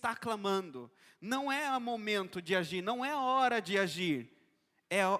está clamando. Não é o momento de agir, não é a hora de agir.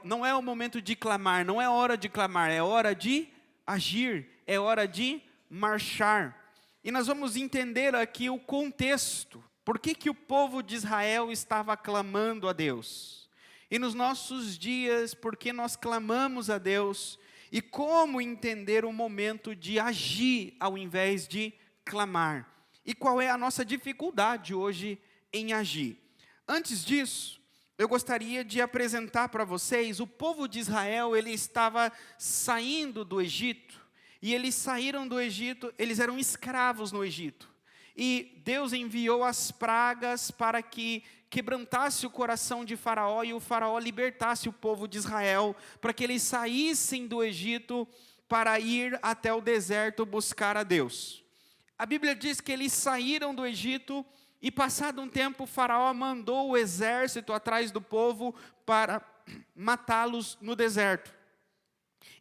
Não é o momento de clamar, não é hora de clamar, é hora de agir, é hora de marchar. E nós vamos entender aqui o contexto. Por que o povo de Israel estava clamando a Deus? E nos nossos dias, por que nós clamamos a Deus? E como entender o momento de agir ao invés de clamar? E qual é a nossa dificuldade hoje em agir? Antes disso, eu gostaria de apresentar para vocês, o povo de Israel, ele estava saindo do Egito, e eles saíram do Egito, eles eram escravos no Egito. E Deus enviou as pragas para que quebrantasse o coração de Faraó, e o Faraó libertasse o povo de Israel, para que eles saíssem do Egito para ir até o deserto buscar a Deus. A Bíblia diz que eles saíram do Egito, e passado um tempo, Faraó mandou o exército atrás do povo para matá-los no deserto.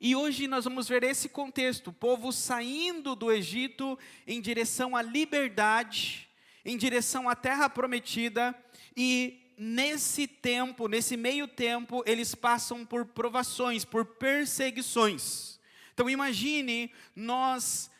E hoje nós vamos ver esse contexto, o povo saindo do Egito em direção à liberdade, em direção à terra prometida, e nesse tempo, nesse meio tempo, eles passam por provações, por perseguições. Então imagine, nós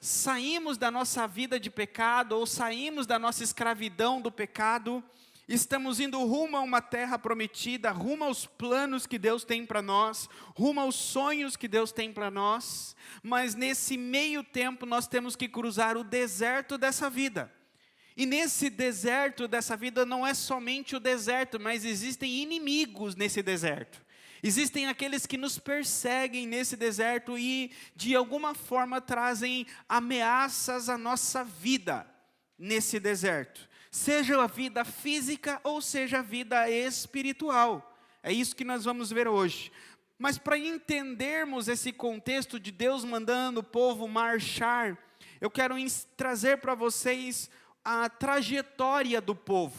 saímos da nossa vida de pecado, ou saímos da nossa escravidão do pecado, estamos indo rumo a uma terra prometida, rumo aos planos que Deus tem para nós, rumo aos sonhos que Deus tem para nós, mas nesse meio tempo nós temos que cruzar o deserto dessa vida. E nesse deserto dessa vida não é somente o deserto, mas existem inimigos nesse deserto. Existem aqueles que nos perseguem nesse deserto e de alguma forma trazem ameaças à nossa vida nesse deserto. Seja a vida física ou seja a vida espiritual. É isso que nós vamos ver hoje. Mas para entendermos esse contexto de Deus mandando o povo marchar, eu quero trazer para vocês a trajetória do povo.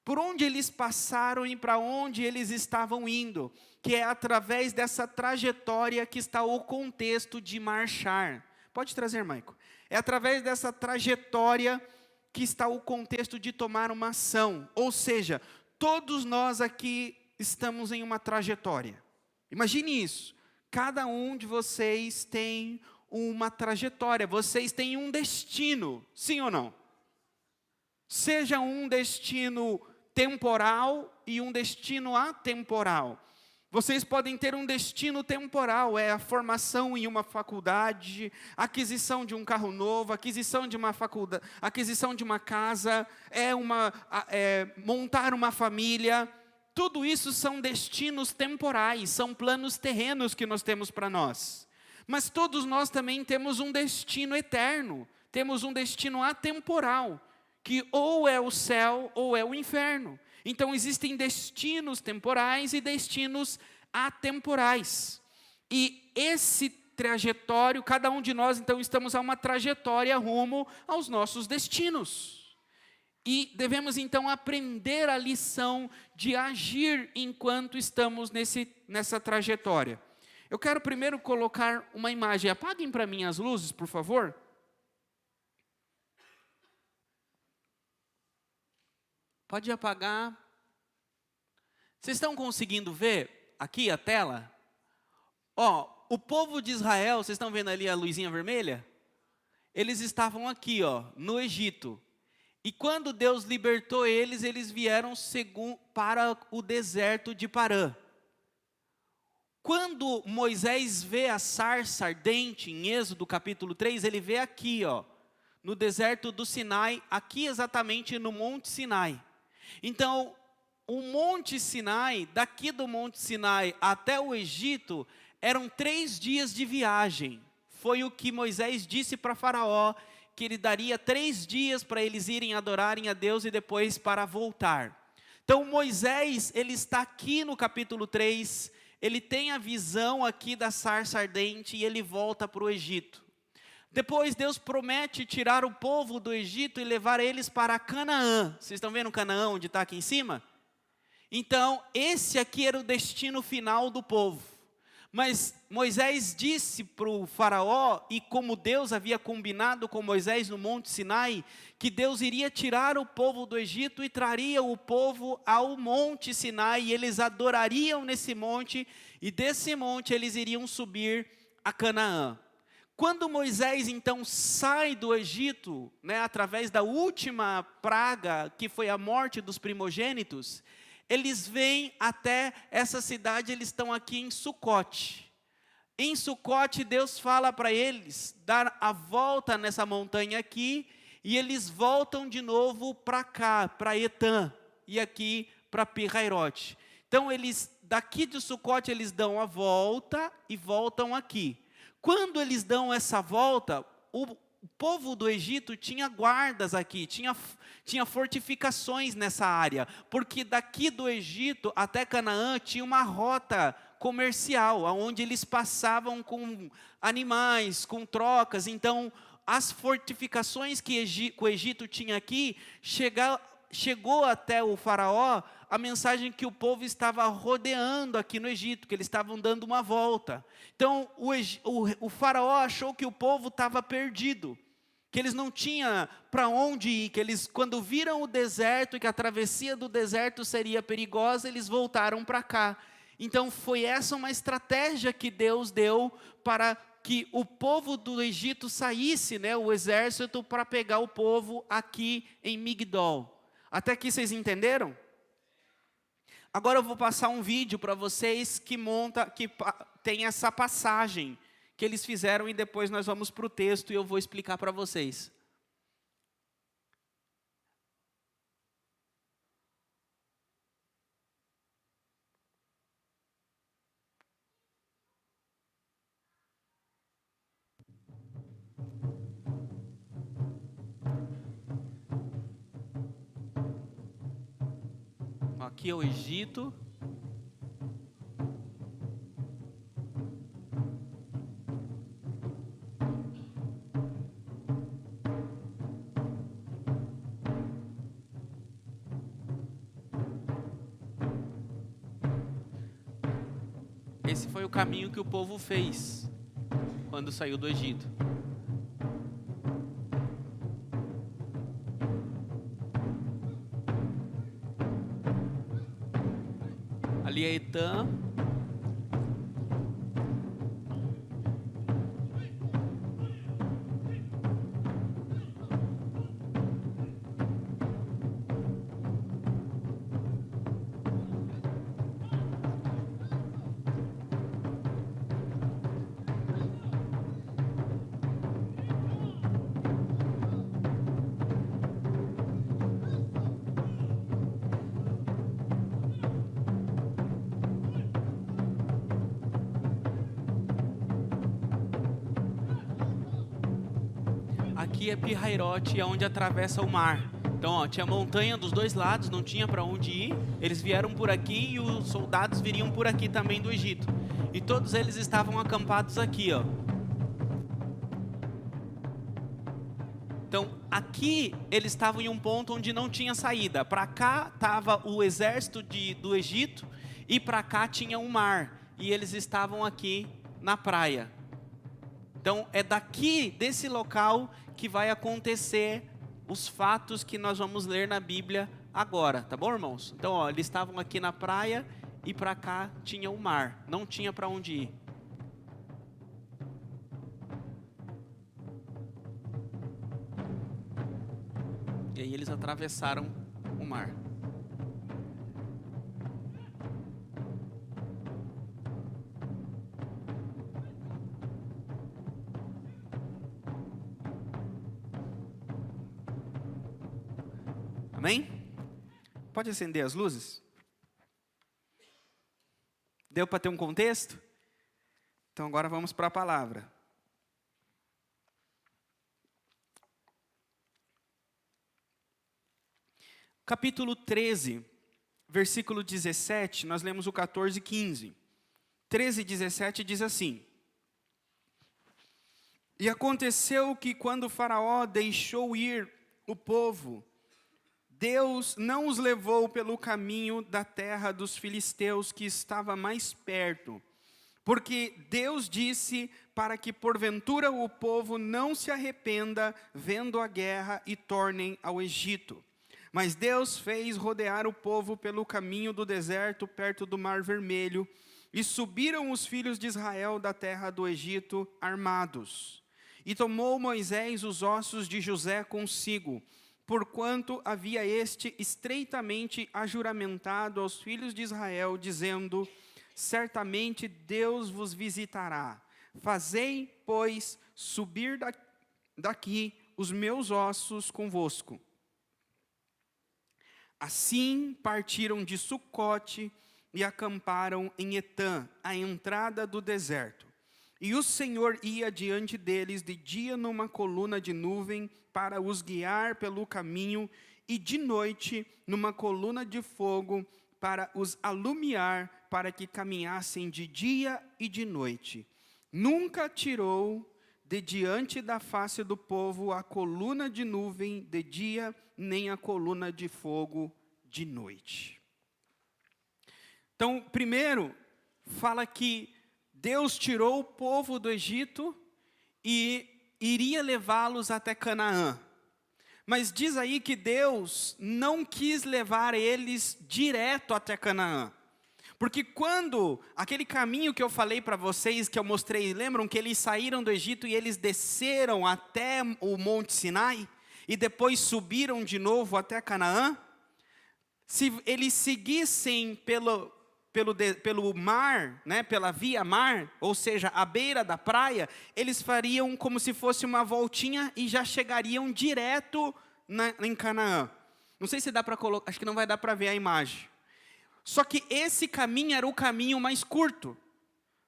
Por onde eles passaram e para onde eles estavam indo, que é através dessa trajetória que está o contexto de marchar. Pode trazer, Maico. É através dessa trajetória que está o contexto de tomar uma ação. Ou seja, todos nós aqui estamos em uma trajetória. Imagine isso. Cada um de vocês tem uma trajetória. Vocês têm um destino, sim ou não? Seja um destino temporal e um destino atemporal. Vocês podem ter um destino temporal, é a formação em uma faculdade, aquisição de um carro novo, aquisição de uma faculdade, aquisição de uma casa, montar uma família. Tudo isso são destinos temporais, são planos terrenos que nós temos para nós. Mas todos nós também temos um destino eterno, temos um destino atemporal, que ou é o céu ou é o inferno. Então existem destinos temporais e destinos atemporais. E esse trajetório, cada um de nós então estamos a uma trajetória rumo aos nossos destinos. E devemos então aprender a lição de agir enquanto estamos nessa trajetória. Eu quero primeiro colocar uma imagem. Apaguem para mim as luzes, por favor. Pode apagar. Vocês estão conseguindo ver aqui a tela? O povo de Israel, vocês estão vendo ali a luzinha vermelha? Eles estavam aqui, no Egito. E quando Deus libertou eles, eles vieram para o deserto de Parã. Quando Moisés vê a sarça ardente em Êxodo capítulo 3, ele vê aqui, no deserto do Sinai, aqui exatamente no Monte Sinai. Então, o Monte Sinai, daqui do Monte Sinai até o Egito, eram 3 dias de viagem. Foi o que Moisés disse para Faraó, que ele daria 3 dias para eles irem adorarem a Deus e depois para voltar. Então Moisés, ele está aqui no capítulo 3, ele tem a visão aqui da sarça ardente e ele volta para o Egito. Depois Deus promete tirar o povo do Egito e levar eles para Canaã. Vocês estão vendo Canaã onde está aqui em cima? Então esse aqui era o destino final do povo. Mas Moisés disse para o faraó, e como Deus havia combinado com Moisés no Monte Sinai, que Deus iria tirar o povo do Egito e traria o povo ao Monte Sinai, e eles adorariam nesse monte, e desse monte eles iriam subir a Canaã. Quando Moisés então sai do Egito, através da última praga, que foi a morte dos primogênitos, eles vêm até essa cidade, eles estão aqui em Sucote. Em Sucote, Deus fala para eles dar a volta nessa montanha aqui, e eles voltam de novo para cá, para Etã, e aqui para Pi-Hairote. Então, daqui de Sucote, eles dão a volta e voltam aqui. Quando eles dão essa volta, o povo do Egito tinha guardas aqui, tinha fortificações nessa área, porque daqui do Egito até Canaã tinha uma rota comercial, onde eles passavam com animais, com trocas. Então, as fortificações que o Egito tinha aqui, chegou até o faraó a mensagem que o povo estava rodeando aqui no Egito, que eles estavam dando uma volta. Então, o faraó achou que o povo estava perdido, que eles não tinham para onde ir, que eles, quando viram o deserto e que a travessia do deserto seria perigosa, eles voltaram para cá. Então, foi essa uma estratégia que Deus deu para que o povo do Egito saísse, o exército, para pegar o povo aqui em Migdol. Até aqui vocês entenderam? Agora eu vou passar um vídeo para vocês que tem essa passagem que eles fizeram, e depois nós vamos para o texto e eu vou explicar para vocês. Aqui é o Egito. Esse foi o caminho que o povo fez quando saiu do Egito. Ali é Etã. Aqui é Pi-Hairote, onde atravessa o mar. Então, tinha montanha dos dois lados, não tinha para onde ir. Eles vieram por aqui e os soldados viriam por aqui também do Egito. E todos eles estavam acampados aqui, Então, aqui eles estavam em um ponto onde não tinha saída. Para cá estava o exército do Egito e para cá tinha o mar. E eles estavam aqui na praia. Então, é daqui, desse local, que vai acontecer os fatos que nós vamos ler na Bíblia agora, tá bom, irmãos? Então, eles estavam aqui na praia e para cá tinha o mar, não tinha para onde ir. E aí eles atravessaram o mar. Amém? Pode acender as luzes? Deu para ter um contexto? Então agora vamos para a palavra. Capítulo 13, versículo 17, nós lemos o 14 e 15. 13 e 17 diz assim: E aconteceu que quando o faraó deixou ir o povo, Deus não os levou pelo caminho da terra dos filisteus que estava mais perto, Porque Deus disse para que porventura o povo não se arrependa vendo a guerra e tornem ao Egito. Mas Deus fez rodear o povo pelo caminho do deserto perto do Mar Vermelho, e subiram os filhos de Israel da terra do Egito armados. E tomou Moisés os ossos de José consigo, porquanto havia este estreitamente ajuramentado aos filhos de Israel, dizendo: certamente Deus vos visitará. Fazei, pois, subir daqui os meus ossos convosco. Assim partiram de Sucote e acamparam em Etã, à entrada do deserto. E o Senhor ia diante deles de dia numa coluna de nuvem para os guiar pelo caminho, e de noite numa coluna de fogo para os alumiar, para que caminhassem de dia e de noite. Nunca tirou de diante da face do povo a coluna de nuvem de dia, nem a coluna de fogo de noite. Então, primeiro, fala que Deus tirou o povo do Egito e iria levá-los até Canaã. Mas diz aí que Deus não quis levar eles direto até Canaã. Porque quando aquele caminho que eu falei para vocês, que eu mostrei, lembram que eles saíram do Egito e eles desceram até o Monte Sinai? E depois subiram de novo até Canaã? Se eles seguissem pelo mar, né, pela via mar, ou seja, à beira da praia, eles fariam como se fosse uma voltinha e já chegariam direto em Canaã. Não sei se dá para colocar, acho que não vai dar para ver a imagem. Só que esse caminho era o caminho mais curto.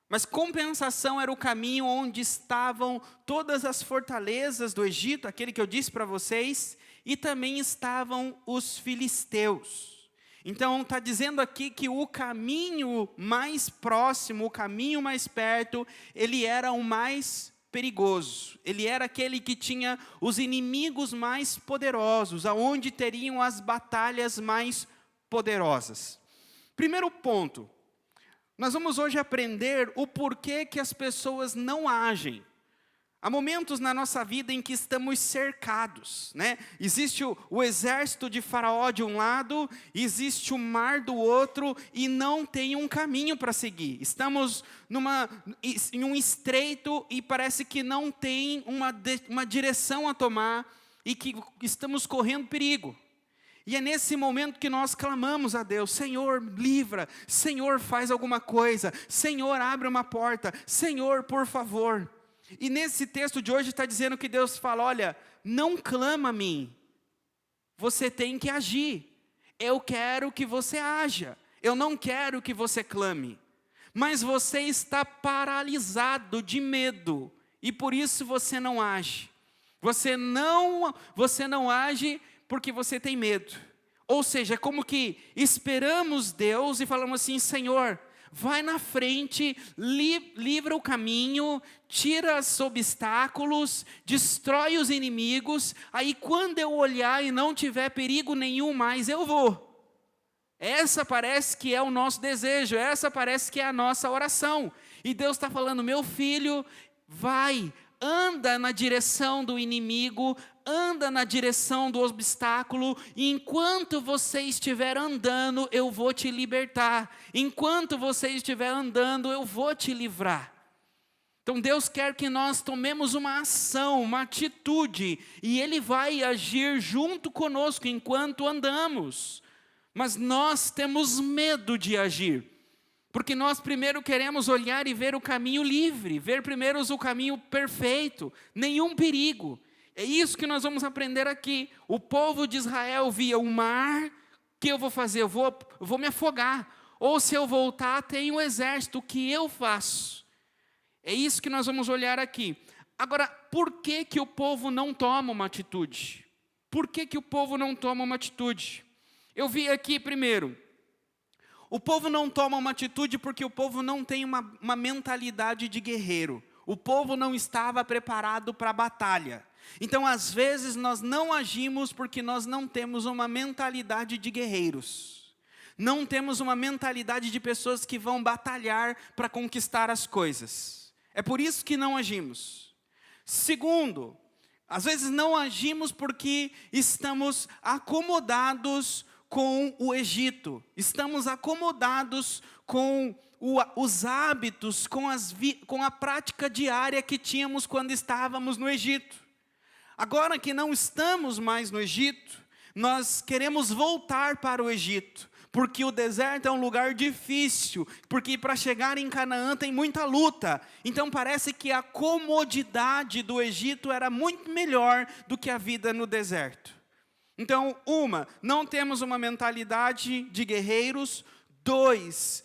Mas compensação era o caminho onde estavam todas as fortalezas do Egito, aquele que eu disse para vocês, e também estavam os filisteus. Então, está dizendo aqui que o caminho mais próximo, o caminho mais perto, ele era o mais perigoso. Ele era aquele que tinha os inimigos mais poderosos, aonde teriam as batalhas mais poderosas. Primeiro ponto, nós vamos hoje aprender o porquê que as pessoas não agem. Há momentos na nossa vida em que estamos cercados, né? Existe o exército de Faraó de um lado, existe o mar do outro, e não tem um caminho para seguir. Estamos em um estreito e parece que não tem uma direção a tomar, e que estamos correndo perigo. E é nesse momento que nós clamamos a Deus: Senhor, livra, Senhor, faz alguma coisa, Senhor, abre uma porta, Senhor, por favor. E nesse texto de hoje está dizendo que Deus fala: olha, não clama a mim, você tem que agir. Eu quero que você haja, eu não quero que você clame. Mas você está paralisado de medo, e por isso você não age. Você não age porque você tem medo. Ou seja, é como que esperamos Deus e falamos assim: Senhor, vai na frente, livra o caminho, tira os obstáculos, destrói os inimigos, aí quando eu olhar e não tiver perigo nenhum mais, eu vou. Essa parece que é o nosso desejo, essa parece que é a nossa oração. E Deus está falando: meu filho, vai, anda na direção do inimigo, anda na direção do obstáculo, e enquanto você estiver andando, eu vou te libertar. Enquanto você estiver andando, eu vou te livrar. Então Deus quer que nós tomemos uma ação, uma atitude, e Ele vai agir junto conosco enquanto andamos. Mas nós temos medo de agir, porque nós primeiro queremos olhar e ver o caminho livre, ver primeiro o caminho perfeito, nenhum perigo. É isso que nós vamos aprender aqui. O povo de Israel via o mar, o que eu vou fazer? Eu vou me afogar. Ou se eu voltar, tem um exército, o que eu faço? É isso que nós vamos olhar aqui. Agora, por que que o povo não toma uma atitude? Por que que o povo não toma uma atitude? Eu vi aqui primeiro, o povo não toma uma atitude porque o povo não tem uma mentalidade de guerreiro. O povo não estava preparado para a batalha. Então, às vezes, nós não agimos porque nós não temos uma mentalidade de guerreiros. Não temos uma mentalidade de pessoas que vão batalhar para conquistar as coisas. É por isso que não agimos. Segundo, às vezes não agimos porque estamos acomodados com o Egito. Estamos acomodados com os hábitos, com a prática diária que tínhamos quando estávamos no Egito. Agora que não estamos mais no Egito, nós queremos voltar para o Egito, porque o deserto é um lugar difícil, porque para chegar em Canaã tem muita luta. Então parece que a comodidade do Egito era muito melhor do que a vida no deserto. Então, não temos uma mentalidade de guerreiros. 2,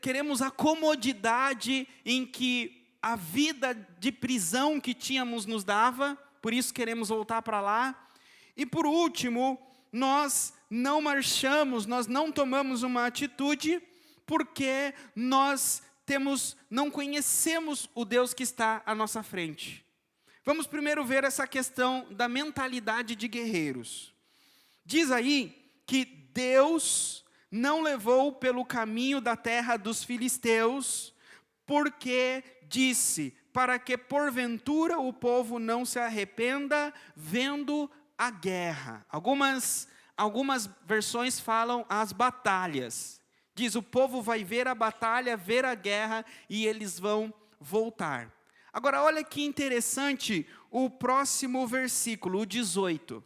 queremos a comodidade em que a vida de prisão que tínhamos nos dava, por isso queremos voltar para lá. E por último, nós não marchamos, nós não tomamos uma atitude, porque nós não conhecemos o Deus que está à nossa frente. Vamos primeiro ver essa questão da mentalidade de guerreiros. Diz aí que Deus não levou pelo caminho da terra dos filisteus, porque disse, para que porventura o povo não se arrependa vendo a guerra. Algumas versões falam as batalhas. Diz, o povo vai ver a batalha, ver a guerra, e eles vão voltar. Agora, olha que interessante o próximo versículo, o 18.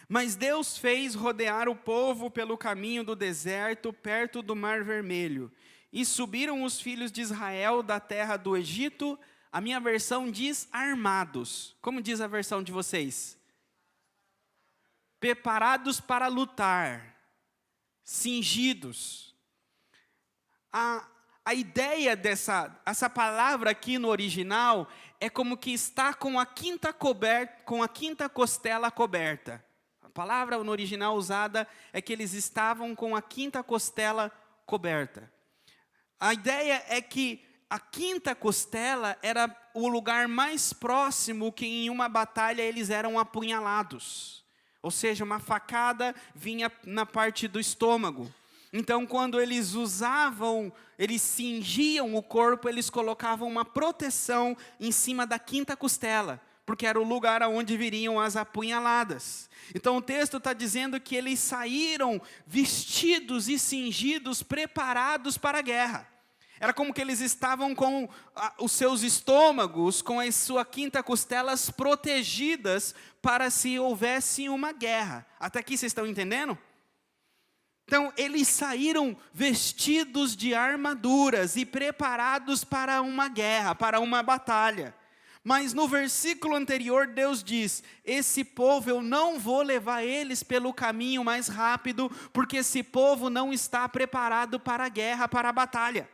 Mas Deus fez rodear o povo pelo caminho do deserto, perto do Mar Vermelho. E subiram os filhos de Israel da terra do Egito. A minha versão diz armados. Como diz a versão de vocês? Preparados para lutar. Cingidos. A ideia essa palavra aqui no original é como que está com a quinta costela coberta. A palavra no original usada é que eles estavam com a quinta costela coberta. A ideia é que a quinta costela era o lugar mais próximo que em uma batalha eles eram apunhalados. Ou seja, uma facada vinha na parte do estômago. Então, quando eles cingiam o corpo, eles colocavam uma proteção em cima da quinta costela, porque era o lugar onde viriam as apunhaladas. Então, o texto está dizendo que eles saíram vestidos e cingidos, preparados para a guerra. Era como que eles estavam com os seus estômagos, com as suas quinta costelas protegidas, para se houvesse uma guerra. Até aqui vocês estão entendendo? Então, eles saíram vestidos de armaduras e preparados para uma guerra, para uma batalha. Mas no versículo anterior, Deus diz, esse povo eu não vou levar eles pelo caminho mais rápido, porque esse povo não está preparado para a guerra, para a batalha.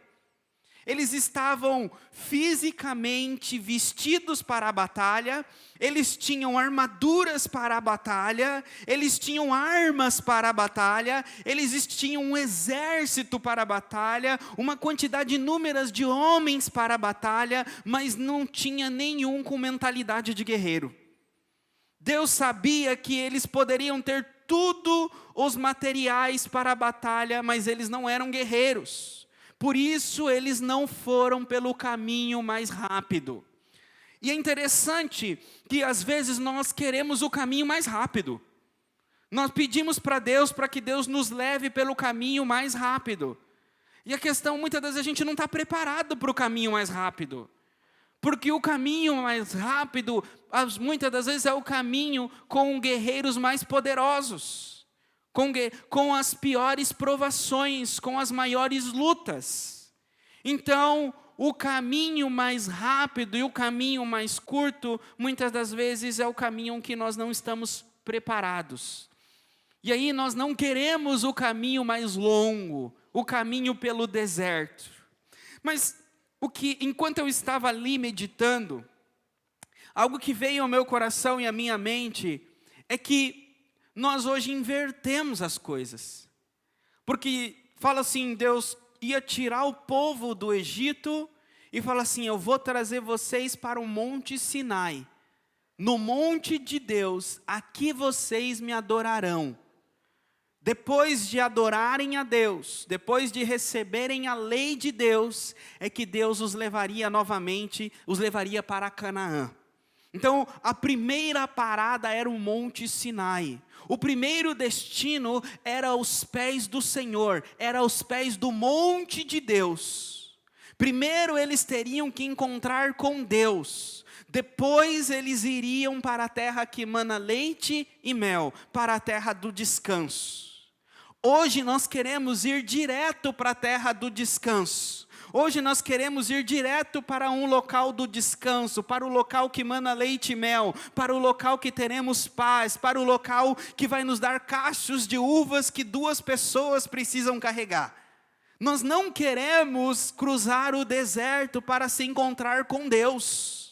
Eles estavam fisicamente vestidos para a batalha, eles tinham armaduras para a batalha, eles tinham armas para a batalha, eles tinham um exército para a batalha, uma quantidade inúmeras de homens para a batalha, mas não tinha nenhum com mentalidade de guerreiro. Deus sabia que eles poderiam ter tudo os materiais para a batalha, mas eles não eram guerreiros. Por isso, eles não foram pelo caminho mais rápido. E é interessante que, às vezes, nós queremos o caminho mais rápido. Nós pedimos para Deus, para que Deus nos leve pelo caminho mais rápido. E a questão, muitas vezes, a gente não está preparado para o caminho mais rápido. Porque o caminho mais rápido, muitas das vezes, é o caminho com guerreiros mais poderosos. Com as piores provações, com as maiores lutas. Então, o caminho mais rápido e o caminho mais curto, muitas das vezes é o caminho que nós não estamos preparados. E aí nós não queremos o caminho mais longo, o caminho pelo deserto. Mas, enquanto eu estava ali meditando, algo que veio ao meu coração e à minha mente, é que nós hoje invertemos as coisas. Porque fala assim, Deus ia tirar o povo do Egito e fala assim, eu vou trazer vocês para o Monte Sinai. No monte de Deus, aqui vocês me adorarão. depois de adorarem a Deus, depois de receberem a lei de Deus, é que Deus os levaria novamente, os levaria para Canaã. Então, a primeira parada era o Monte Sinai. O primeiro destino era os pés do Senhor, era os pés do monte de Deus. Primeiro eles teriam que encontrar com Deus. Depois eles iriam para a terra que mana leite e mel, para a terra do descanso. Hoje nós queremos ir direto para a terra do descanso. Hoje nós queremos ir direto para um local do descanso, para o local que mana leite e mel, para o local que teremos paz, para o local que vai nos dar cachos de uvas que 2 pessoas precisam carregar. Nós não queremos cruzar o deserto para se encontrar com Deus.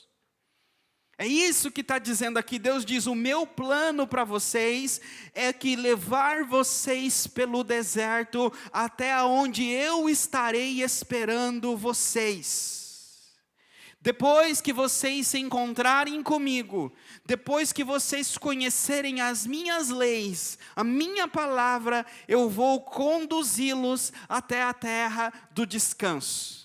É isso que está dizendo aqui. Deus diz: o meu plano para vocês é que levar vocês pelo deserto até onde eu estarei esperando vocês. Depois que vocês se encontrarem comigo, depois que vocês conhecerem as minhas leis, a minha palavra, eu vou conduzi-los até a terra do descanso.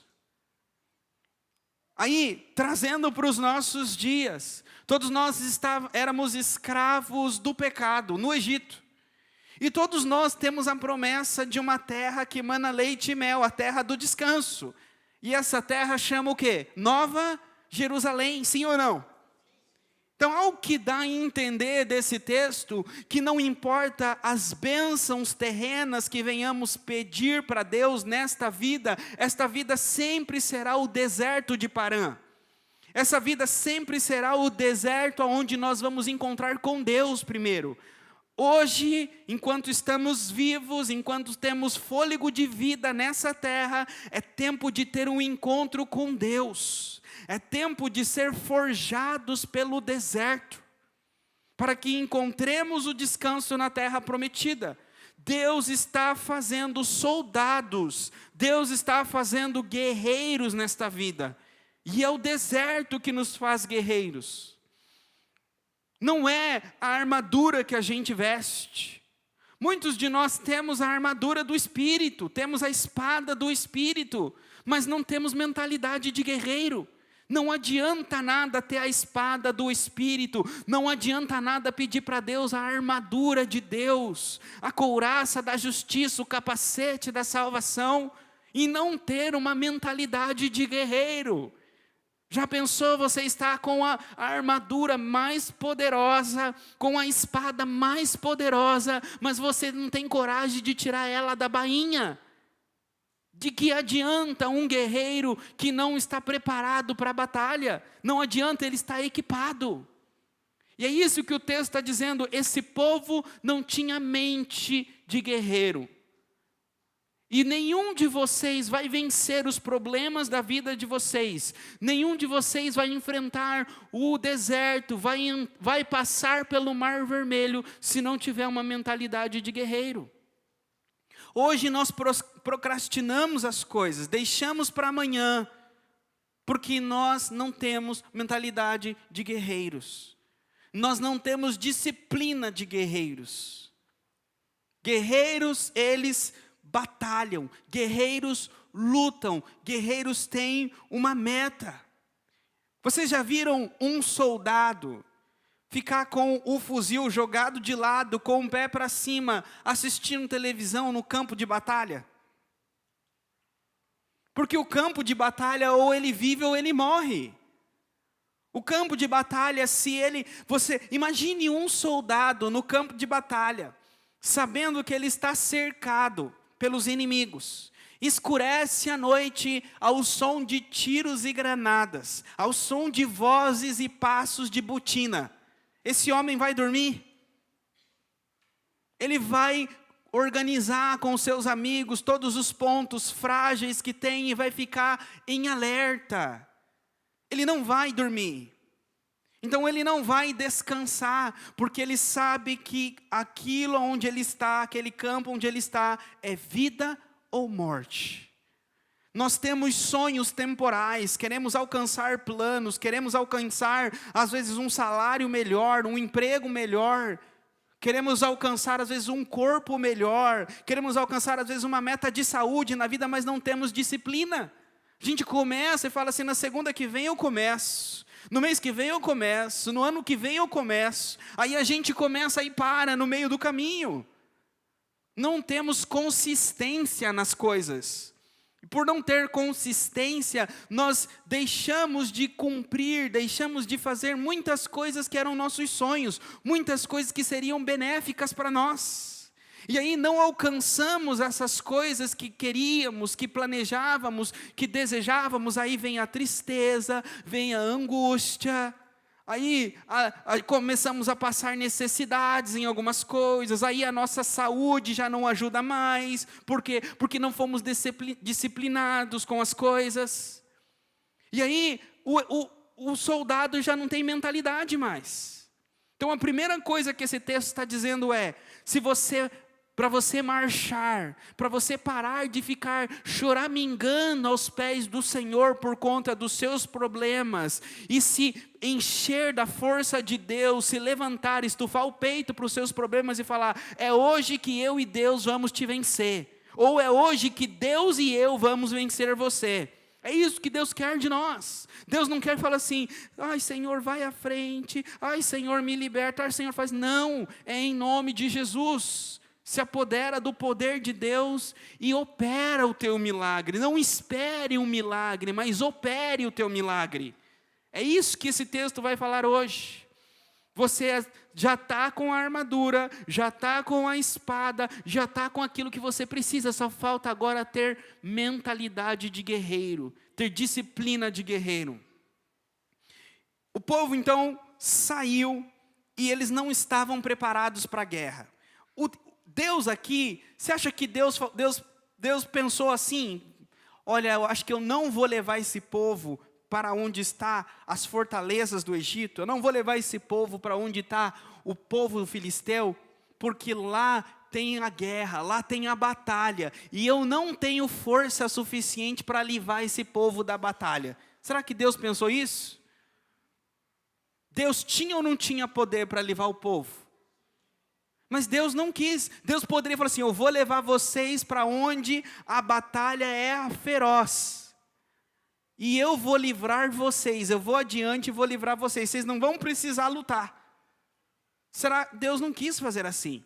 Aí, trazendo para os nossos dias, todos nós éramos escravos do pecado no Egito. E todos nós temos a promessa de uma terra que mana leite e mel, a terra do descanso. E essa terra chama o quê? Nova Jerusalém, sim ou não? Então, ao que dá a entender desse texto, que não importa as bênçãos terrenas que venhamos pedir para Deus nesta vida, esta vida sempre será o deserto de Parã. Essa vida sempre será o deserto onde nós vamos encontrar com Deus primeiro. Hoje, enquanto estamos vivos, enquanto temos fôlego de vida nessa terra, é tempo de ter um encontro com Deus. É tempo de ser forjados pelo deserto, para que encontremos o descanso na terra prometida. Deus está fazendo soldados, Deus está fazendo guerreiros nesta vida. E é o deserto que nos faz guerreiros. Não é a armadura que a gente veste. Muitos de nós temos a armadura do Espírito, temos a espada do Espírito, mas não temos mentalidade de guerreiro. Não adianta nada ter a espada do Espírito, não adianta nada pedir para Deus a armadura de Deus, a couraça da justiça, o capacete da salvação, e não ter uma mentalidade de guerreiro. Já pensou, você está com a armadura mais poderosa, com a espada mais poderosa, mas você não tem coragem de tirar ela da bainha? De que adianta um guerreiro que não está preparado para a batalha? Não adianta, ele estar equipado. E é isso que o texto está dizendo, esse povo não tinha mente de guerreiro. E nenhum de vocês vai vencer os problemas da vida de vocês. Nenhum de vocês vai enfrentar o deserto, vai passar pelo Mar Vermelho, se não tiver uma mentalidade de guerreiro. Hoje nós procrastinamos as coisas, deixamos para amanhã, porque nós não temos mentalidade de guerreiros. Nós não temos disciplina de guerreiros. Guerreiros, eles batalham, guerreiros lutam, guerreiros têm uma meta. Vocês já viram um soldado ficar com o fuzil jogado de lado, com o pé para cima, assistindo televisão no campo de batalha? Porque o campo de batalha, ou ele vive ou ele morre. O campo de batalha, imagine um soldado no campo de batalha, sabendo que ele está cercado pelos inimigos. Escurece a noite ao som de tiros e granadas, ao som de vozes e passos de botina. Esse homem vai dormir? Ele vai organizar com seus amigos todos os pontos frágeis que tem e vai ficar em alerta. Ele não vai dormir. Então ele não vai descansar, porque ele sabe que aquilo onde ele está, aquele campo onde ele está, é vida ou morte. Nós temos sonhos temporais, queremos alcançar planos, queremos alcançar, às vezes, um salário melhor, um emprego melhor, Queremos alcançar, às vezes, um corpo melhor. Queremos alcançar, às vezes, uma meta de saúde na vida, mas não temos disciplina. A gente começa e fala assim, na segunda que vem eu começo. No mês que vem eu começo. No ano que vem eu começo. Aí a gente começa e para no meio do caminho. Não temos consistência nas coisas. E por não ter consistência, nós deixamos de cumprir, deixamos de fazer muitas coisas que eram nossos sonhos, muitas coisas que seriam benéficas para nós. E aí não alcançamos essas coisas que queríamos, que planejávamos, que desejávamos, aí vem a tristeza, vem a angústia. Aí começamos a passar necessidades em algumas coisas, aí a nossa saúde já não ajuda mais, por quê? Porque não fomos disciplinados com as coisas. E aí o soldado já não tem mentalidade mais. Então a primeira coisa que esse texto está dizendo é, para você marchar, para você parar de ficar choramingando aos pés do Senhor por conta dos seus problemas, e se encher da força de Deus, se levantar, estufar o peito para os seus problemas e falar, é hoje que eu e Deus vamos te vencer, ou é hoje que Deus e eu vamos vencer você. É isso que Deus quer de nós. Deus não quer falar assim, ai Senhor, vai à frente, ai Senhor, me liberta, ai Senhor, faz. Não, é em nome de Jesus. Se apodera do poder de Deus e opera o teu milagre. Não espere um milagre, mas opere o teu milagre. É isso que esse texto vai falar hoje. Você já está com a armadura, já está com a espada, já está com aquilo que você precisa. Só falta agora ter mentalidade de guerreiro, ter disciplina de guerreiro. O povo então saiu e eles não estavam preparados para a guerra. Deus aqui, você acha que Deus pensou assim, olha, eu acho que eu não vou levar esse povo para onde está as fortalezas do Egito, eu não vou levar esse povo para onde está o povo filisteu, porque lá tem a guerra, lá tem a batalha, e eu não tenho força suficiente para livrar esse povo da batalha. Será que Deus pensou isso? Deus tinha ou não tinha poder para livrar o povo? Mas Deus não quis. Deus poderia falar assim, eu vou levar vocês para onde a batalha é feroz. E eu vou livrar vocês, eu vou adiante e vou livrar vocês. Vocês não vão precisar lutar. Será que Deus não quis fazer assim?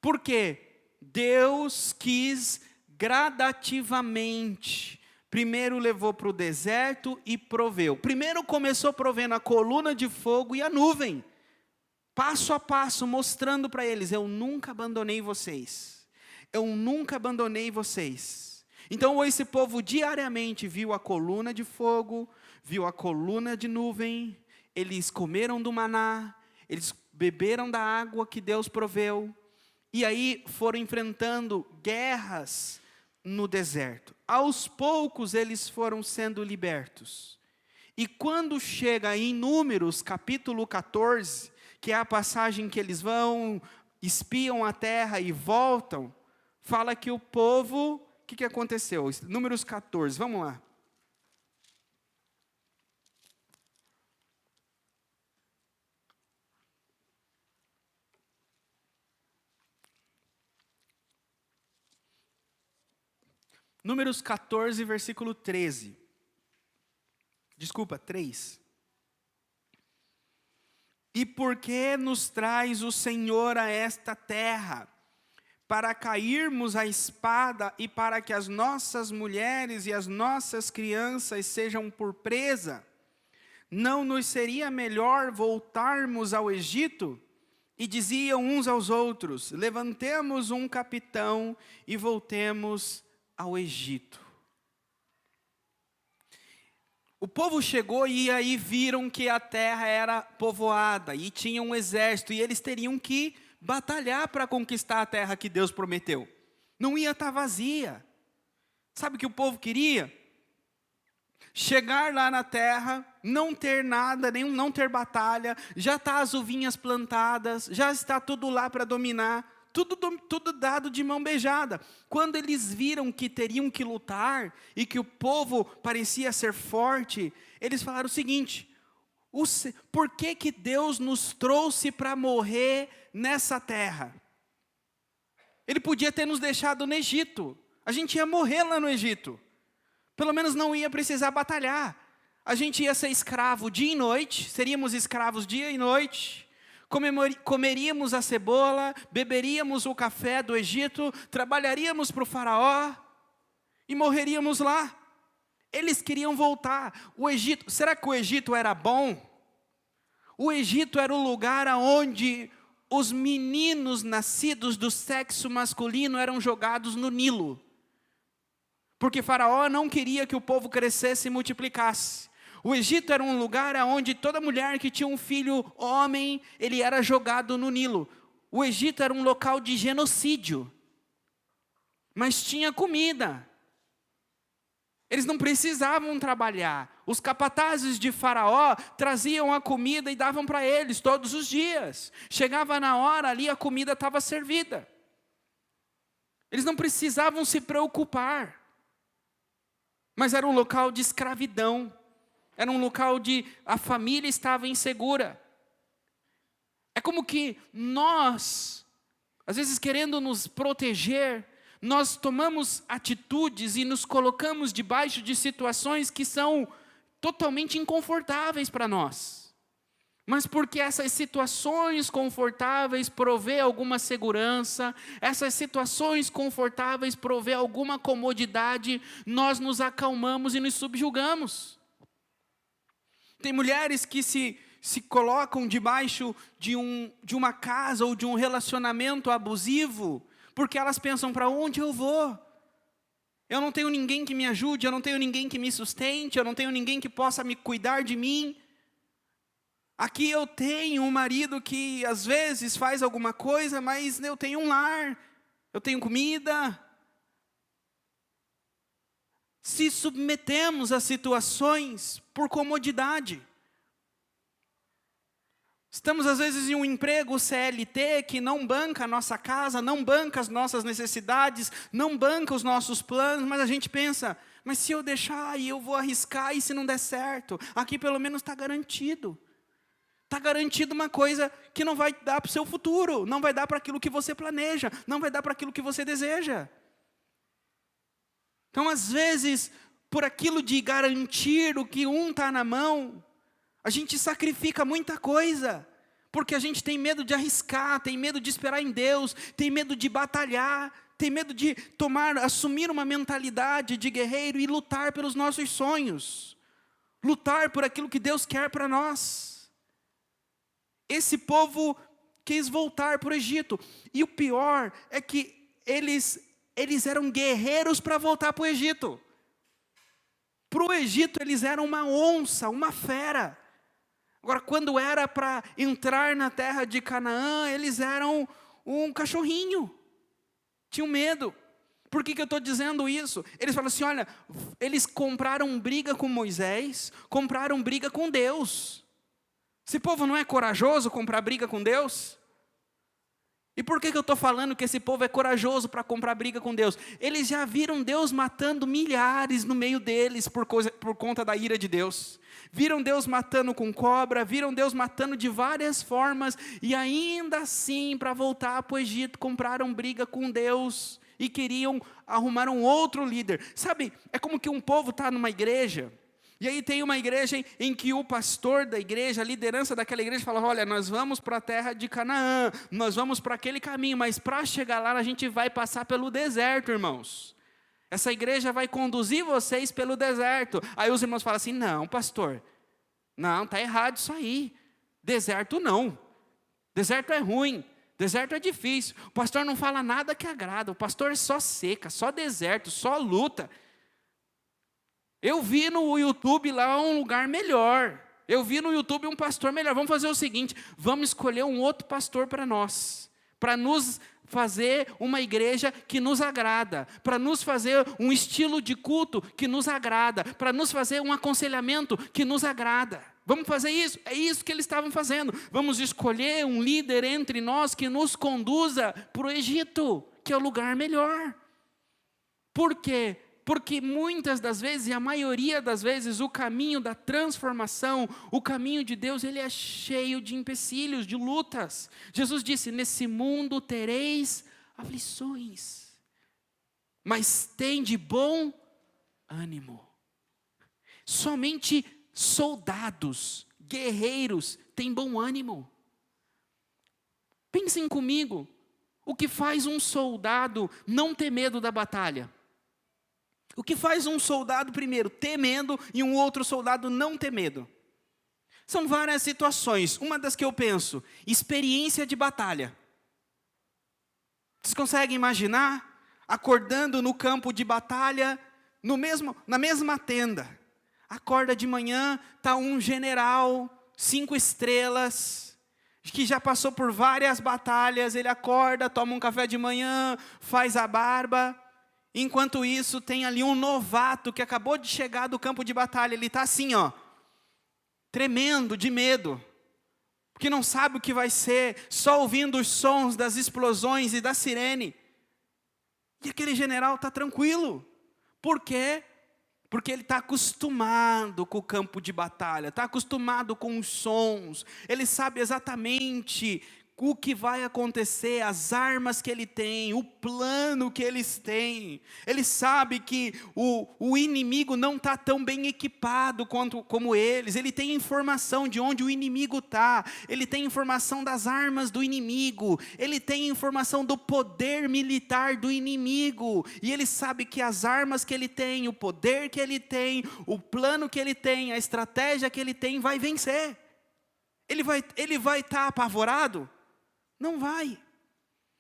Por quê? Deus quis gradativamente. Primeiro levou para o deserto e proveu. Primeiro começou provendo a coluna de fogo e a nuvem. Passo a passo, mostrando para eles, eu nunca abandonei vocês. Eu nunca abandonei vocês. Então esse povo diariamente viu a coluna de fogo, viu a coluna de nuvem, eles comeram do maná, eles beberam da água que Deus proveu, e aí foram enfrentando guerras no deserto. Aos poucos eles foram sendo libertos. E quando chega em Números, capítulo 14, que é a passagem que eles vão, espiam a terra e voltam, fala que o povo, o que aconteceu? Números 14, vamos lá. Números 14, versículo 13. Desculpa, 3. E por que nos traz o Senhor a esta terra? Para cairmos à espada e para que as nossas mulheres e as nossas crianças sejam por presa? Não nos seria melhor voltarmos ao Egito? E diziam uns aos outros, levantemos um capitão e voltemos ao Egito. O povo chegou e aí viram que a terra era povoada e tinha um exército, e eles teriam que batalhar para conquistar a terra que Deus prometeu. Não ia estar vazia. Sabe o que o povo queria? Chegar lá na terra, não ter nada, não ter batalha, já está as uvinhas plantadas, já está tudo lá para dominar. Tudo dado de mão beijada. Quando eles viram que teriam que lutar e que o povo parecia ser forte, eles falaram o seguinte, por que Deus nos trouxe para morrer nessa terra. Ele podia ter nos deixado no Egito. A gente ia morrer lá no Egito. Pelo menos não ia precisar batalhar. A gente ia ser escravo dia e noite, seríamos escravos dia e noite. Comeríamos a cebola, beberíamos o café do Egito, trabalharíamos para o faraó e morreríamos lá. Eles queriam voltar. O Egito, será que o Egito era bom? O Egito era o lugar onde os meninos nascidos do sexo masculino eram jogados no Nilo. Porque Faraó não queria que o povo crescesse e multiplicasse. O Egito era um lugar onde toda mulher que tinha um filho homem, ele era jogado no Nilo. O Egito era um local de genocídio. Mas tinha comida. Eles não precisavam trabalhar. Os capatazes de Faraó traziam a comida e davam para eles todos os dias. Chegava na hora ali, a comida estava servida. Eles não precisavam se preocupar. Mas era um local de escravidão. Era um local de a família estava insegura. É como que nós, às vezes querendo nos proteger, nós tomamos atitudes e nos colocamos debaixo de situações que são totalmente inconfortáveis para nós. Mas porque essas situações confortáveis provê alguma segurança, essas situações confortáveis provê alguma comodidade, nós nos acalmamos e nos subjugamos. Tem mulheres que se colocam debaixo de uma casa ou de um relacionamento abusivo, porque elas pensam, para onde eu vou? Eu não tenho ninguém que me ajude, eu não tenho ninguém que me sustente, eu não tenho ninguém que possa me cuidar de mim. Aqui eu tenho um marido que às vezes faz alguma coisa, mas eu tenho um lar, eu tenho comida. Se submetemos a situações por comodidade. Estamos às vezes em um emprego CLT que não banca a nossa casa, não banca as nossas necessidades, não banca os nossos planos, mas a gente pensa, mas se eu deixar e eu vou arriscar e se não der certo, aqui pelo menos está garantido. Está garantido uma coisa que não vai dar para o seu futuro, não vai dar para aquilo que você planeja, não vai dar para aquilo que você deseja. Então às vezes, por aquilo de garantir o que está na mão, a gente sacrifica muita coisa, porque a gente tem medo de arriscar, tem medo de esperar em Deus, tem medo de batalhar, tem medo de assumir uma mentalidade de guerreiro e lutar pelos nossos sonhos, lutar por aquilo que Deus quer para nós. Esse povo quis voltar para o Egito, e o pior é que eles eram guerreiros para voltar para o Egito. Para o Egito eles eram uma onça, uma fera. Agora, quando era para entrar na terra de Canaã, eles eram um cachorrinho. Tinham medo. Por que eu estou dizendo isso? Eles falam assim, olha, eles compraram briga com Moisés, compraram briga com Deus. Esse povo não é corajoso comprar briga com Deus? E por que eu estou falando que esse povo é corajoso para comprar briga com Deus? Eles já viram Deus matando milhares no meio deles por conta da ira de Deus. Viram Deus matando com cobra, viram Deus matando de várias formas, e ainda assim, para voltar para o Egito, compraram briga com Deus e queriam arrumar um outro líder. Sabe, é como que um povo está numa igreja, e aí tem uma igreja em que o pastor da igreja, a liderança daquela igreja fala, olha, nós vamos para a terra de Canaã, nós vamos para aquele caminho, mas para chegar lá a gente vai passar pelo deserto, irmãos. Essa igreja vai conduzir vocês pelo deserto. Aí os irmãos falam assim, não, pastor, não, está errado isso aí. Deserto não, deserto é ruim, deserto é difícil. O pastor não fala nada que agrada, o pastor é só seca, só deserto, só luta. Eu vi no YouTube lá um lugar melhor. Eu vi no YouTube um pastor melhor. Vamos fazer o seguinte, vamos escolher um outro pastor para nós. Para nos fazer uma igreja que nos agrada. Para nos fazer um estilo de culto que nos agrada. Para nos fazer um aconselhamento que nos agrada. Vamos fazer isso? É isso que eles estavam fazendo. Vamos escolher um líder entre nós que nos conduza para o Egito, que é o lugar melhor. Por quê? Porque muitas das vezes, e a maioria das vezes, o caminho da transformação, o caminho de Deus, ele é cheio de empecilhos, de lutas. Jesus disse: nesse mundo tereis aflições, mas tende bom ânimo. Somente soldados, guerreiros, têm bom ânimo. Pensem comigo, o que faz um soldado não ter medo da batalha? O que faz um soldado, primeiro, ter medo e um outro soldado não ter medo? São várias situações. Uma das que eu penso, experiência de batalha. Vocês conseguem imaginar? Acordando no campo de batalha, na mesma tenda. Acorda de manhã, está um general, 5 estrelas, que já passou por várias batalhas. Ele acorda, toma um café de manhã, faz a barba. Enquanto isso, tem ali um novato que acabou de chegar do campo de batalha. Ele está assim, ó, tremendo de medo, porque não sabe o que vai ser, só ouvindo os sons das explosões e da sirene. E aquele general está tranquilo. Por quê? Porque ele está acostumado com o campo de batalha, está acostumado com os sons. Ele sabe exatamente o que vai acontecer, as armas que ele tem, o plano que eles têm. Ele sabe que o inimigo não está tão bem equipado como eles. Ele tem informação de onde o inimigo está. Ele tem informação das armas do inimigo. Ele tem informação do poder militar do inimigo. E ele sabe que as armas que ele tem, o poder que ele tem, o plano que ele tem, a estratégia que ele tem, vai vencer. Ele vai estar apavorado? Não vai.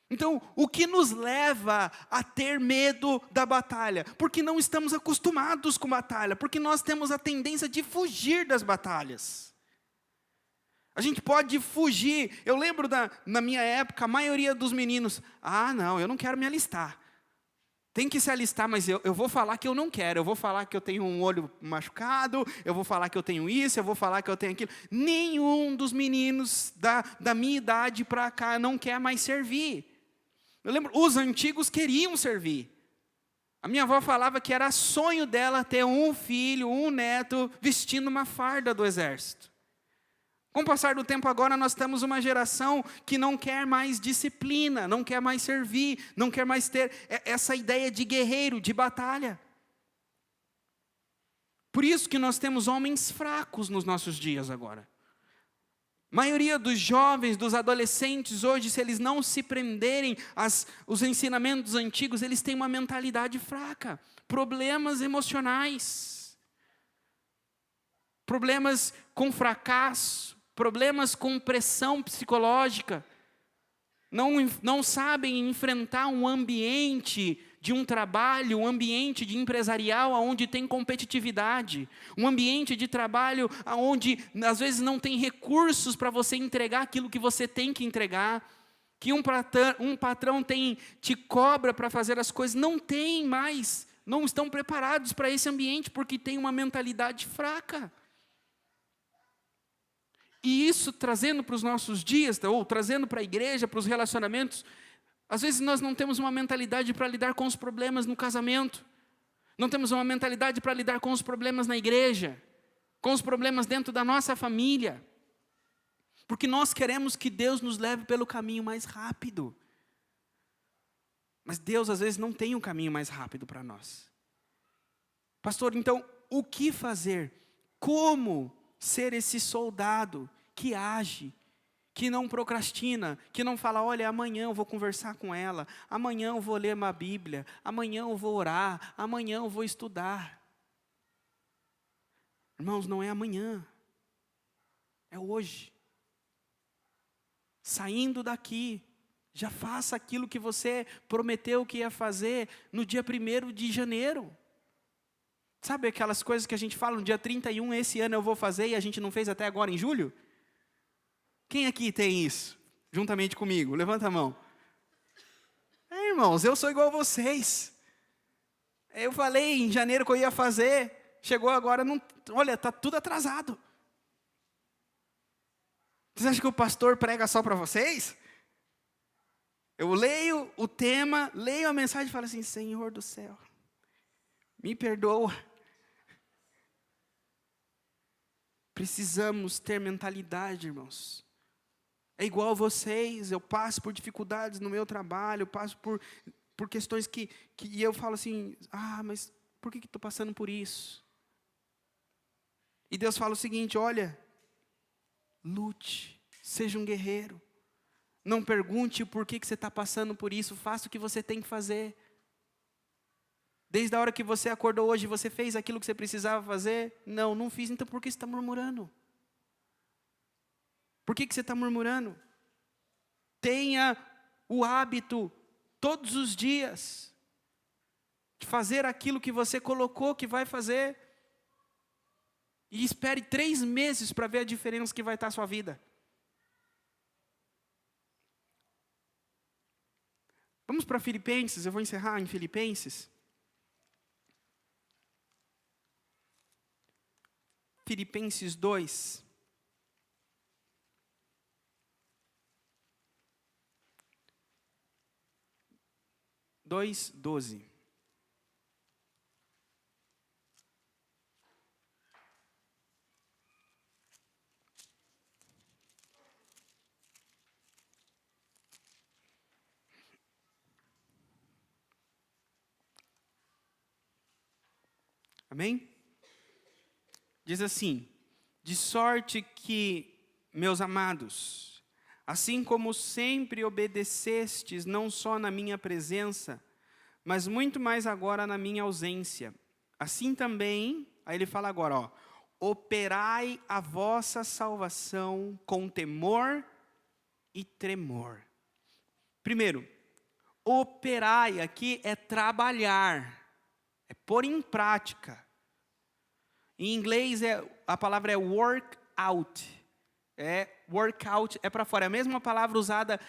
Então, o que nos leva a ter medo da batalha? Porque não estamos acostumados com batalha, porque nós temos a tendência de fugir das batalhas. A gente pode fugir. Eu lembro na minha época, a maioria dos meninos, não, eu não quero me alistar. Tem que se alistar, mas eu vou falar que eu não quero. Eu vou falar que eu tenho um olho machucado, eu vou falar que eu tenho isso, eu vou falar que eu tenho aquilo. Nenhum dos meninos da minha idade para cá não quer mais servir. Eu lembro, os antigos queriam servir. A minha avó falava que era sonho dela ter um filho, um neto, vestindo uma farda do exército. Com o passar do tempo agora, nós temos uma geração que não quer mais disciplina, não quer mais servir, não quer mais ter essa ideia de guerreiro, de batalha. Por isso que nós temos homens fracos nos nossos dias agora. A maioria dos jovens, dos adolescentes hoje, se eles não se prenderem aos ensinamentos antigos, eles têm uma mentalidade fraca, problemas emocionais, problemas com fracasso, problemas com pressão psicológica, não sabem enfrentar um ambiente de um trabalho, um ambiente de empresarial onde tem competitividade, um ambiente de trabalho onde às vezes não tem recursos para você entregar aquilo que você tem que entregar, que um patrão te cobra para fazer as coisas, não tem mais, não estão preparados para esse ambiente porque tem uma mentalidade fraca. E isso trazendo para os nossos dias, ou trazendo para a igreja, para os relacionamentos, às vezes nós não temos uma mentalidade para lidar com os problemas no casamento, não temos uma mentalidade para lidar com os problemas na igreja, com os problemas dentro da nossa família, porque nós queremos que Deus nos leve pelo caminho mais rápido. Mas Deus às vezes não tem um caminho mais rápido para nós. Pastor, então, o que fazer? Como ser esse soldado que age, que não procrastina, que não fala, olha, amanhã eu vou conversar com ela, amanhã eu vou ler uma Bíblia, amanhã eu vou orar, amanhã eu vou estudar. Irmãos, não é amanhã, é hoje. Saindo daqui, já faça aquilo que você prometeu que ia fazer no dia 1º de janeiro. Sabe aquelas coisas que a gente fala no dia 31, esse ano eu vou fazer e a gente não fez até agora em julho? Quem aqui tem isso? Juntamente comigo, levanta a mão. Irmãos, eu sou igual a vocês. Eu falei em janeiro que eu ia fazer, chegou agora, olha, está tudo atrasado. Vocês acham que o pastor prega só para vocês? Eu leio o tema, leio a mensagem e falo assim, Senhor do céu, Me perdoa. Precisamos ter mentalidade, irmãos. É igual vocês, eu passo por dificuldades no meu trabalho, eu passo por questões que eu falo assim, mas por que estou passando por isso? E Deus fala o seguinte, olha, lute, seja um guerreiro. Não pergunte o porquê que você está passando por isso, faça o que você tem que fazer. Desde a hora que você acordou hoje, você fez aquilo que você precisava fazer? Não fiz, então por que você está murmurando? Por que você está murmurando? Tenha o hábito, todos os dias, de fazer aquilo que você colocou que vai fazer. E espere 3 meses para ver a diferença que vai estar a sua vida. Vamos para Filipenses, eu vou encerrar em Filipenses. Filipenses 2. Dois, 12. Amém? Diz assim, de sorte que, meus amados, assim como sempre obedecestes, não só na minha presença, mas muito mais agora na minha ausência, assim também, aí ele fala agora, operai a vossa salvação com temor e tremor. Primeiro, operai aqui é trabalhar, é pôr em prática. Em inglês a palavra é work out. Workout é para fora. É a mesma palavra usada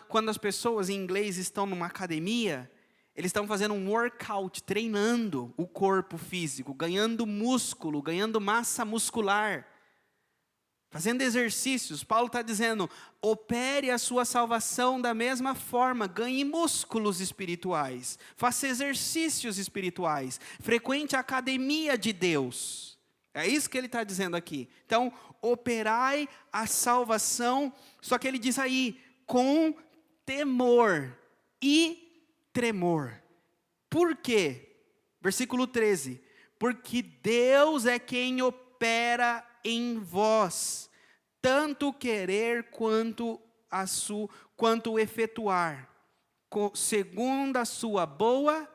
quando as pessoas em inglês estão numa academia, eles estão fazendo um workout, treinando o corpo físico, ganhando músculo, ganhando massa muscular, fazendo exercícios. Paulo está dizendo, opere a sua salvação da mesma forma, ganhe músculos espirituais, faça exercícios espirituais, frequente a academia de Deus. É isso que ele está dizendo aqui. Então, operai a salvação, só que ele diz aí, com temor e tremor. Por quê? Versículo 13. Porque Deus é quem opera em vós, tanto querer quanto efetuar, segundo a sua boa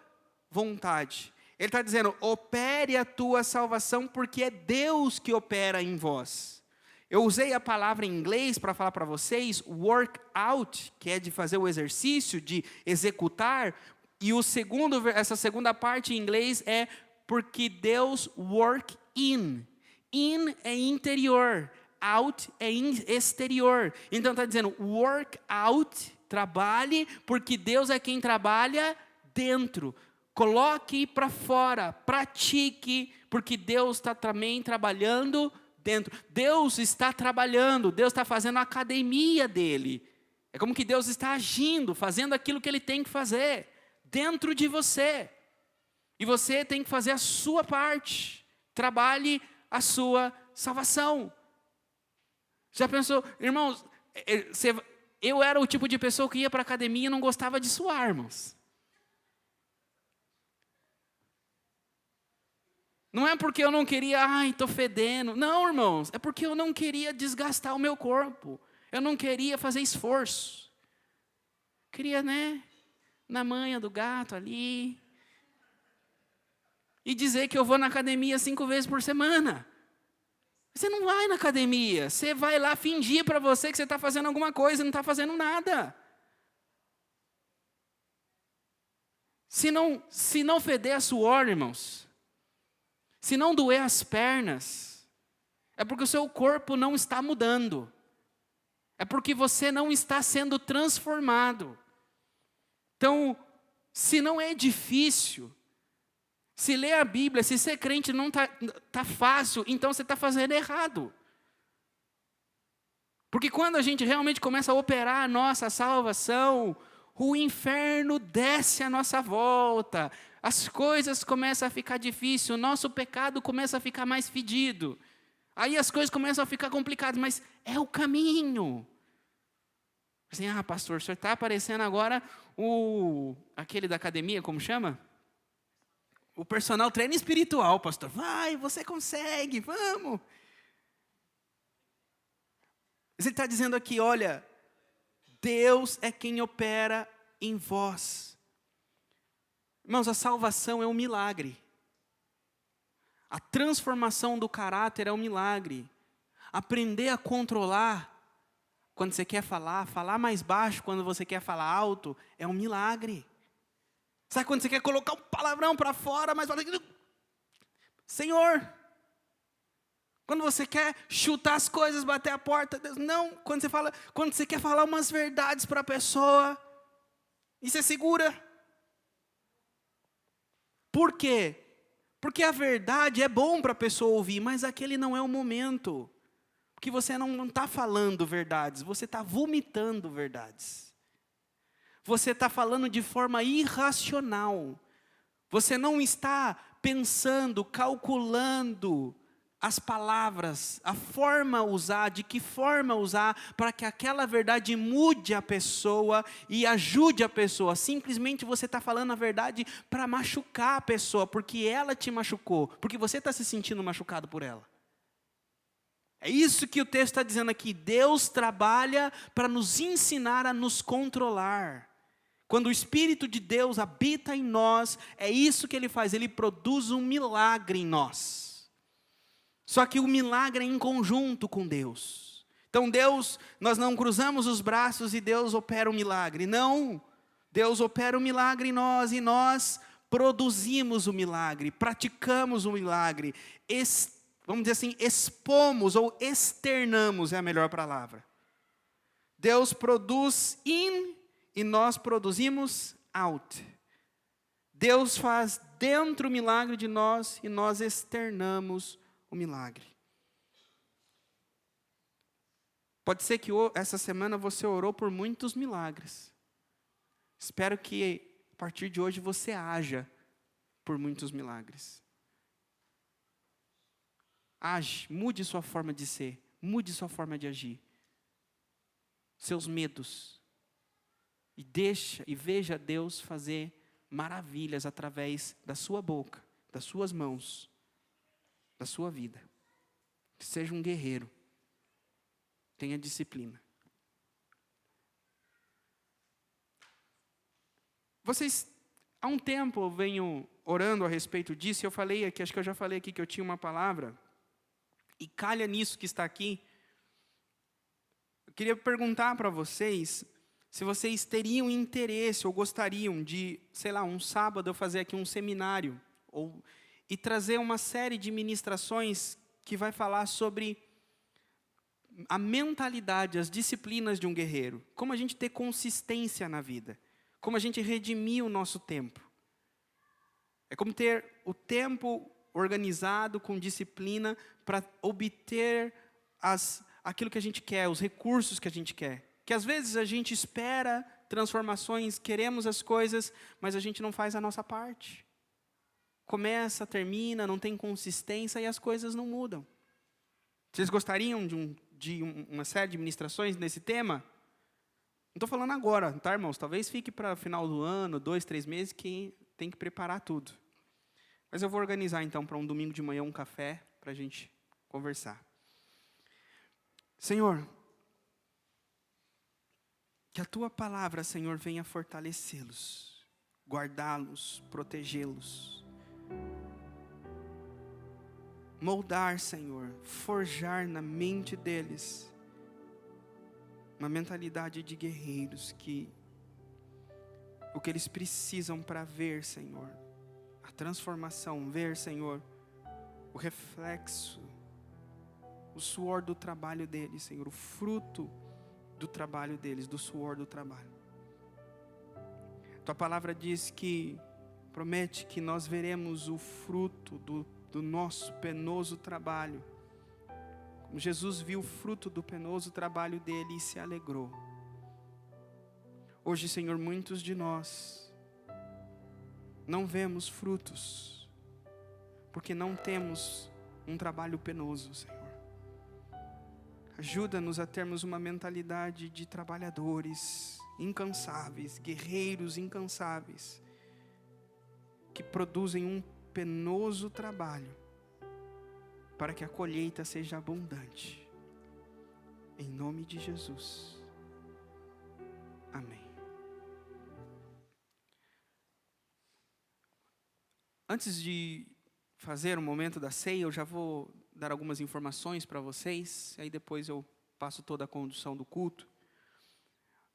vontade. Ele está dizendo, opere a tua salvação, porque é Deus que opera em vós. Eu usei a palavra em inglês para falar para vocês, work out, que é de fazer o exercício, de executar, e essa segunda parte em inglês é porque Deus work in. In é interior, out é exterior. Então está dizendo, work out, trabalhe, porque Deus é quem trabalha dentro. Coloque para fora, pratique, porque Deus está também trabalhando dentro. Deus está trabalhando, Deus está fazendo a academia dele. É como que Deus está agindo, fazendo aquilo que Ele tem que fazer, dentro de você. E você tem que fazer a sua parte. Trabalhe a sua salvação. Já pensou, irmãos, eu era o tipo de pessoa que ia para a academia e não gostava de suar, irmãos. Não é porque eu não queria, estou fedendo. Não, irmãos, é porque eu não queria desgastar o meu corpo. Eu não queria fazer esforço. Queria, na manha do gato ali. E dizer que eu vou na academia 5 vezes por semana. Você não vai na academia. Você vai lá fingir para você que você está fazendo alguma coisa e não está fazendo nada. Se não feder a suor, irmãos, se não doer as pernas, é porque o seu corpo não está mudando. É porque você não está sendo transformado. Então, se não é difícil, se ler a Bíblia, se ser crente não tá fácil, então você está fazendo errado. Porque quando a gente realmente começa a operar a nossa salvação, o inferno desce à nossa volta, as coisas começam a ficar difíceis, o nosso pecado começa a ficar mais fedido. Aí as coisas começam a ficar complicadas, mas é o caminho. Assim, pastor, o senhor está aparecendo agora aquele da academia, como chama? O personal treino espiritual, pastor. Vai, você consegue, vamos. Ele está dizendo aqui, olha, Deus é quem opera em vós. Irmãos, a salvação é um milagre. A transformação do caráter é um milagre. Aprender a controlar, quando você quer falar mais baixo quando você quer falar alto, é um milagre. Sabe quando você quer colocar um palavrão para fora, mas Senhor. Quando você quer chutar as coisas, bater a porta, Deus, não. Quando você quer falar umas verdades para a pessoa, e você segura. Por quê? Porque a verdade é bom para a pessoa ouvir, mas aquele não é o momento. Porque você não está falando verdades, você está vomitando verdades. Você está falando de forma irracional. Você não está pensando, calculando as palavras, a forma a usar, de que forma usar, para que aquela verdade mude a pessoa e ajude a pessoa. Simplesmente você está falando a verdade para machucar a pessoa, porque ela te machucou, porque você está se sentindo machucado por ela. É isso que o texto está dizendo aqui. Deus trabalha para nos ensinar a nos controlar. Quando o Espírito de Deus habita em nós, é isso que Ele faz, Ele produz um milagre em nós. Só que o milagre é em conjunto com Deus. Então Deus, nós não cruzamos os braços e Deus opera um milagre. Não, Deus opera um milagre em nós e nós produzimos o milagre, praticamos o milagre, vamos dizer assim, expomos ou externamos é a melhor palavra. Deus produz in e nós produzimos out. Deus faz dentro o milagre de nós e nós externamos o milagre. Pode ser que essa semana você orou por muitos milagres. Espero que a partir de hoje você haja por muitos milagres. Age, mude sua forma de ser, mude sua forma de agir. Seus medos. E veja Deus fazer maravilhas através da sua boca, das suas mãos, da sua vida. Seja um guerreiro. Tenha disciplina. Há um tempo eu venho orando a respeito disso, eu falei aqui, acho que eu já falei aqui que eu tinha uma palavra, e calha nisso que está aqui. Eu queria perguntar para vocês, se vocês teriam interesse ou gostariam de, um sábado eu fazer aqui um seminário, e trazer uma série de ministrações que vai falar sobre a mentalidade, as disciplinas de um guerreiro. Como a gente ter consistência na vida. Como a gente redimir o nosso tempo. É como ter o tempo organizado com disciplina para obter aquilo que a gente quer, os recursos que a gente quer. Que às vezes a gente espera transformações, queremos as coisas, mas a gente não faz a nossa parte. Começa, termina, não tem consistência e as coisas não mudam. Vocês gostariam de uma série de ministrações nesse tema? Não estou falando agora, tá, irmãos? Talvez fique para o final do ano, 2, 3 meses, que tem que preparar tudo. Mas eu vou organizar, então, para um domingo de manhã, um café, para a gente conversar. Senhor, que a Tua palavra, Senhor, venha fortalecê-los, guardá-los, protegê-los. Moldar, Senhor, forjar na mente deles uma mentalidade de guerreiros, que o que eles precisam para ver, Senhor, a transformação, ver, Senhor, o reflexo, o suor do trabalho deles, Senhor, o fruto do trabalho deles, do suor do trabalho. Tua palavra diz promete que nós veremos o fruto do nosso penoso trabalho. Como Jesus viu o fruto do penoso trabalho dele e se alegrou. Hoje, Senhor, muitos de nós não vemos frutos, porque não temos um trabalho penoso, Senhor. Ajuda-nos a termos uma mentalidade de trabalhadores incansáveis, guerreiros incansáveis, que produzem um penoso trabalho, para que a colheita seja abundante. Em nome de Jesus. Amém. Antes de fazer o momento da ceia, eu já vou dar algumas informações para vocês, aí depois eu passo toda a condução do culto.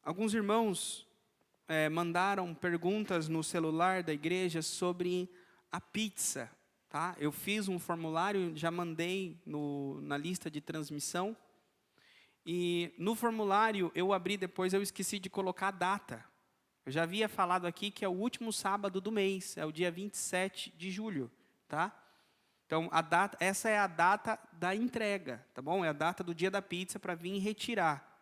Alguns irmãos mandaram perguntas no celular da igreja sobre a pizza, tá? Eu fiz um formulário, já mandei na lista de transmissão, e no formulário eu abri depois, eu esqueci de colocar a data. Eu já havia falado aqui que é o último sábado do mês, é o dia 27 de julho, tá? Então, essa é a data da entrega, tá bom? É a data do dia da pizza para vir retirar.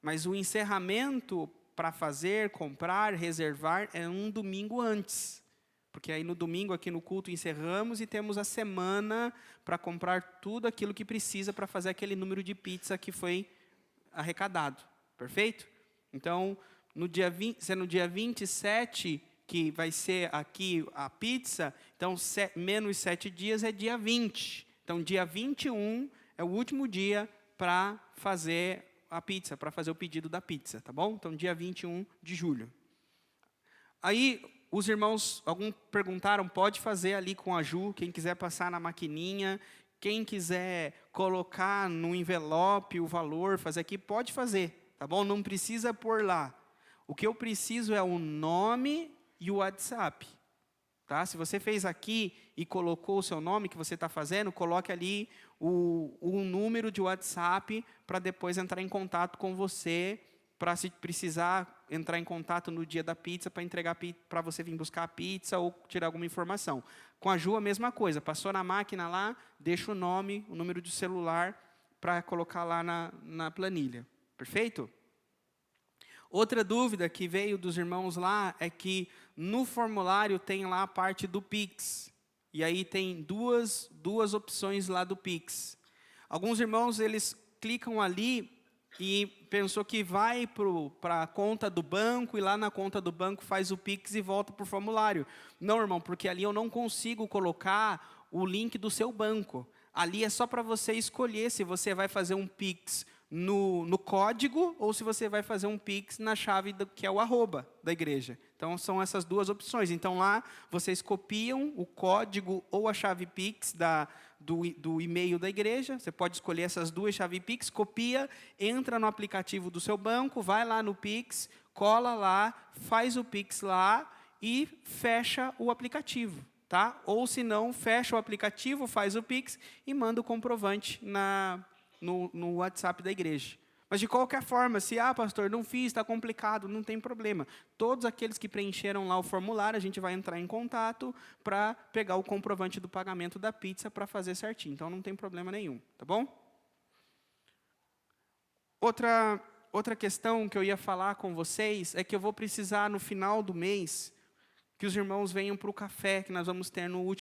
Mas o encerramento para fazer, comprar, reservar, é um domingo antes. Porque aí no domingo, aqui no culto, encerramos e temos a semana para comprar tudo aquilo que precisa para fazer aquele número de pizza que foi arrecadado. Perfeito? Então, no dia 27, que vai ser aqui a pizza, então menos 7 dias é dia 20. Então, dia 21 é o último dia para fazer a pizza, para fazer o pedido da pizza, tá bom? Então, dia 21 de julho. Aí, os irmãos, alguns perguntaram, pode fazer ali com a Ju, quem quiser passar na maquininha, quem quiser colocar no envelope o valor, fazer aqui, pode fazer, tá bom? Não precisa pôr lá. O que eu preciso é o nome e o WhatsApp, tá? Se você fez aqui e colocou o seu nome que você está fazendo, coloque ali o número de WhatsApp para depois entrar em contato com você, para se precisar entrar em contato no dia da pizza, para entregar para você vir buscar a pizza ou tirar alguma informação. Com a Ju, a mesma coisa. Passou na máquina lá, deixa o nome, o número de celular, para colocar lá na planilha. Perfeito? Outra dúvida que veio dos irmãos lá é que no formulário tem lá a parte do Pix. E aí tem duas opções lá do Pix. Alguns irmãos, eles clicam ali e pensou que vai para a conta do banco, e lá na conta do banco faz o Pix e volta para o formulário. Não, irmão, porque ali eu não consigo colocar o link do seu banco. Ali é só para você escolher se você vai fazer um Pix no código ou se você vai fazer um Pix na chave que é o @ da igreja. Então, são essas duas opções. Então, lá, vocês copiam o código ou a chave Pix do e-mail da igreja. Você pode escolher essas duas chaves Pix, copia, entra no aplicativo do seu banco, vai lá no Pix, cola lá, faz o Pix lá e fecha o aplicativo. Tá? Ou, se não, fecha o aplicativo, faz o Pix e manda o comprovante no WhatsApp da igreja. Mas, de qualquer forma, se, pastor, não fiz, está complicado, não tem problema. Todos aqueles que preencheram lá o formulário, a gente vai entrar em contato para pegar o comprovante do pagamento da pizza para fazer certinho. Então, não tem problema nenhum, tá bom? Outra questão que eu ia falar com vocês é que eu vou precisar, no final do mês, que os irmãos venham para o café que nós vamos ter no